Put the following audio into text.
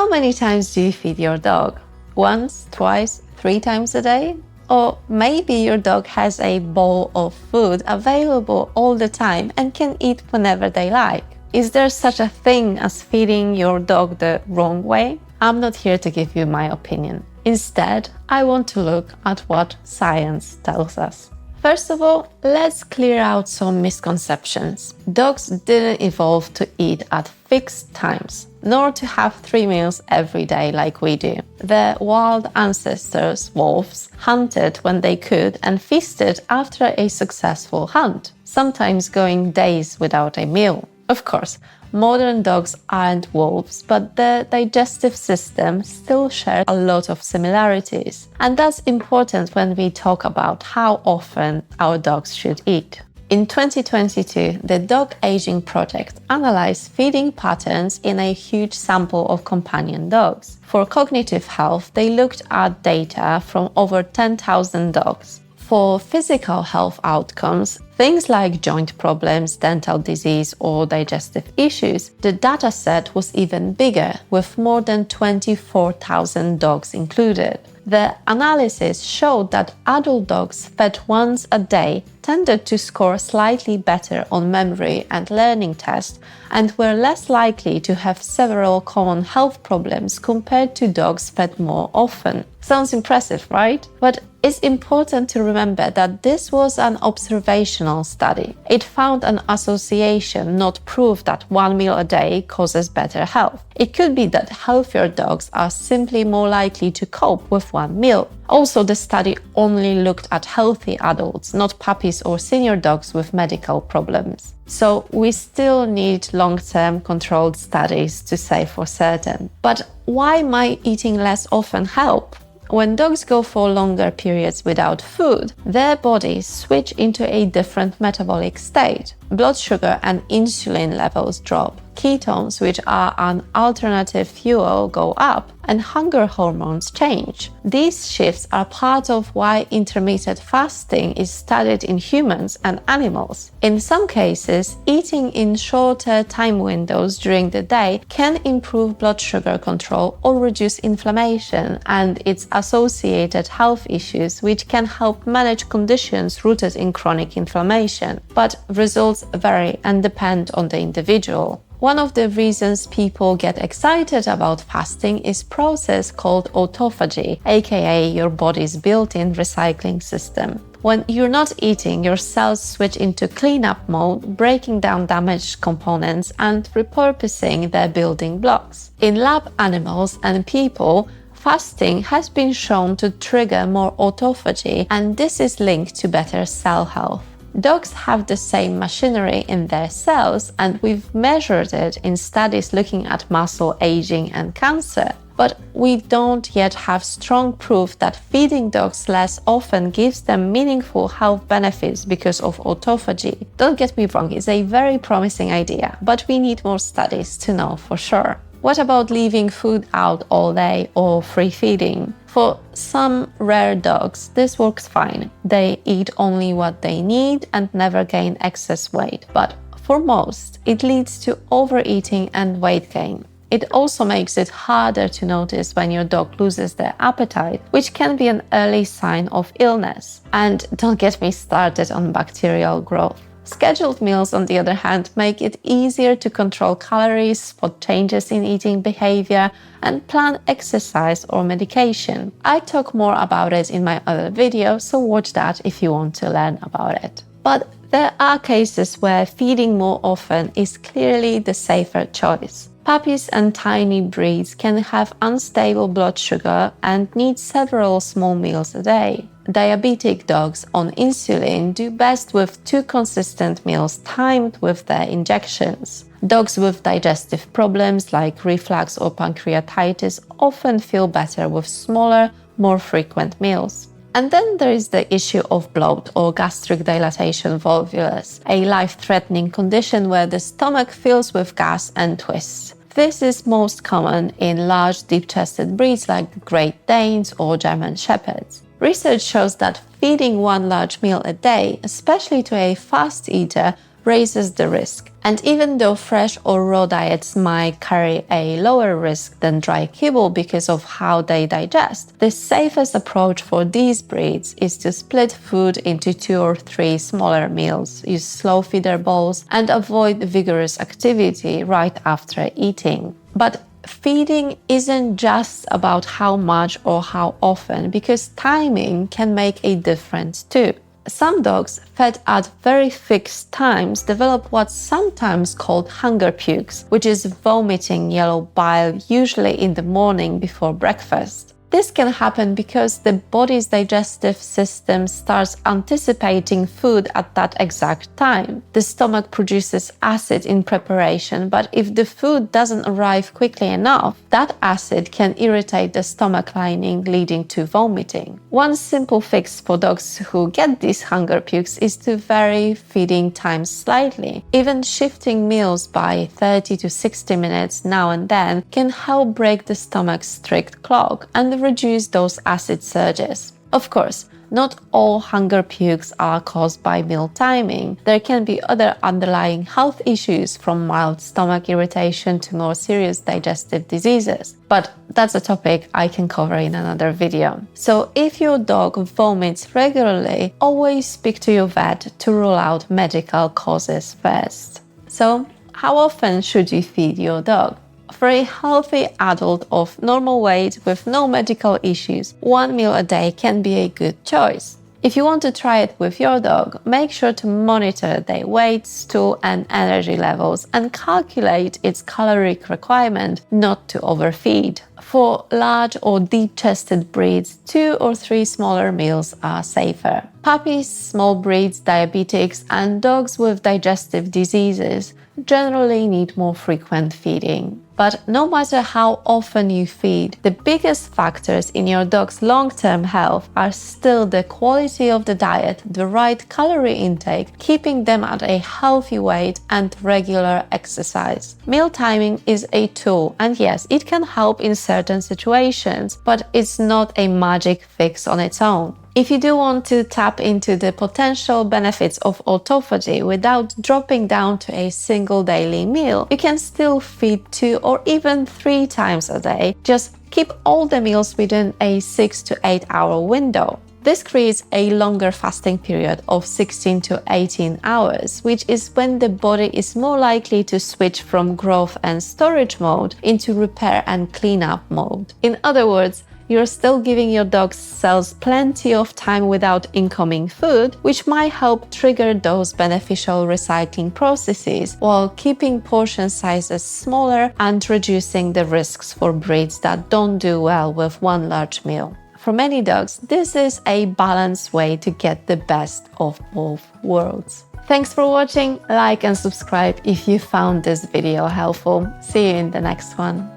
How many times do you feed your dog? Once, twice, 3 times a day? Or maybe your dog has a bowl of food available all the time and can eat whenever they like. Is there such a thing as feeding your dog the wrong way? I'm not here to give you my opinion. Instead, I want to look at what science tells us. First of all, let's clear out some misconceptions. Dogs didn't evolve to eat at fixed times, nor to have 3 meals every day like we do. The wild ancestors, wolves, hunted when they could and feasted after a successful hunt, sometimes going days without a meal. Of course, modern dogs aren't wolves, but the digestive system still shares a lot of similarities. And that's important when we talk about how often our dogs should eat. In 2022, the Dog Aging Project analyzed feeding patterns in a huge sample of companion dogs. For cognitive health, they looked at data from over 10,000 dogs. For physical health outcomes, things like joint problems, dental disease, or digestive issues, the dataset was even bigger, with more than 24,000 dogs included. The analysis showed that adult dogs fed once a day tended to score slightly better on memory and learning tests and were less likely to have several common health problems compared to dogs fed more often. Sounds impressive, right? But it's important to remember that this was an observational study. It found an association, not proof that 1 meal a day causes better health. It could be that healthier dogs are simply more likely to cope with 1 meal. Also, the study only looked at healthy adults, not puppies or senior dogs with medical problems. So we still need long-term controlled studies to say for certain. But why might eating less often help? When dogs go for longer periods without food, their bodies switch into a different metabolic state. Blood sugar and insulin levels drop. Ketones, which are an alternative fuel, go up, and hunger hormones change. These shifts are part of why intermittent fasting is studied in humans and animals. In some cases, eating in shorter time windows during the day can improve blood sugar control or reduce inflammation and its associated health issues, which can help manage conditions rooted in chronic inflammation. But results vary and depend on the individual. One of the reasons people get excited about fasting is a process called autophagy, aka your body's built-in recycling system. When you're not eating, your cells switch into cleanup mode, breaking down damaged components and repurposing their building blocks. In lab animals and people, fasting has been shown to trigger more autophagy, and this is linked to better cell health. Dogs have the same machinery in their cells, and we've measured it in studies looking at muscle aging and cancer. But we don't yet have strong proof that feeding dogs less often gives them meaningful health benefits because of autophagy. Don't get me wrong, it's a very promising idea, but we need more studies to know for sure. What about leaving food out all day or free feeding? For some rare dogs, this works fine. They eat only what they need and never gain excess weight. But for most, it leads to overeating and weight gain. It also makes it harder to notice when your dog loses their appetite, which can be an early sign of illness. And don't get me started on bacterial growth. Scheduled meals, on the other hand, make it easier to control calories, spot changes in eating behavior, and plan exercise or medication. I talk more about it in my other video, so watch that if you want to learn about it. But there are cases where feeding more often is clearly the safer choice. Puppies and tiny breeds can have unstable blood sugar and need several small meals a day. Diabetic dogs on insulin do best with 2 consistent meals timed with their injections. Dogs with digestive problems like reflux or pancreatitis often feel better with smaller, more frequent meals. And then there is the issue of bloat or gastric dilatation volvulus, a life-threatening condition where the stomach fills with gas and twists. This is most common in large, deep-chested breeds like Great Danes or German Shepherds. Research shows that feeding 1 large meal a day, especially to a fast eater, raises the risk. And even though fresh or raw diets might carry a lower risk than dry kibble because of how they digest, the safest approach for these breeds is to split food into 2 or 3 smaller meals, use slow feeder bowls, and avoid vigorous activity right after eating. But feeding isn't just about how much or how often, because timing can make a difference too. Some dogs fed at very fixed times develop what's sometimes called hunger pukes, which is vomiting yellow bile, usually in the morning before breakfast. This can happen because the body's digestive system starts anticipating food at that exact time. The stomach produces acid in preparation, but if the food doesn't arrive quickly enough, that acid can irritate the stomach lining, leading to vomiting. One simple fix for dogs who get these hunger pukes is to vary feeding times slightly. Even shifting meals by 30 to 60 minutes now and then can help break the stomach's strict clock and reduce those acid surges. Of course, not all hunger pukes are caused by meal timing. There can be other underlying health issues, from mild stomach irritation to more serious digestive diseases. But that's a topic I can cover in another video. So if your dog vomits regularly, always speak to your vet to rule out medical causes first. So, how often should you feed your dog? For a healthy adult of normal weight with no medical issues, 1 meal a day can be a good choice. If you want to try it with your dog, make sure to monitor their weight, stool, and energy levels and calculate its caloric requirement not to overfeed. For large or deep-chested breeds, 2 or 3 smaller meals are safer. Puppies, small breeds, diabetics, and dogs with digestive diseases generally need more frequent feeding. But no matter how often you feed, the biggest factors in your dog's long-term health are still the quality of the diet, the right calorie intake, keeping them at a healthy weight, and regular exercise. Meal timing is a tool, and yes, it can help in certain situations, but it's not a magic fix on its own. If you do want to tap into the potential benefits of autophagy without dropping down to a single daily meal, you can still feed 2 or even 3 times a day. Just keep all the meals within a 6 to 8 hour window. This creates a longer fasting period of 16 to 18 hours, which is when the body is more likely to switch from growth and storage mode into repair and cleanup mode. In other words, you're still giving your dog's cells plenty of time without incoming food, which might help trigger those beneficial recycling processes while keeping portion sizes smaller and reducing the risks for breeds that don't do well with one large meal. For many dogs, this is a balanced way to get the best of both worlds. Thanks for watching. Like and subscribe if you found this video helpful. See you in the next one.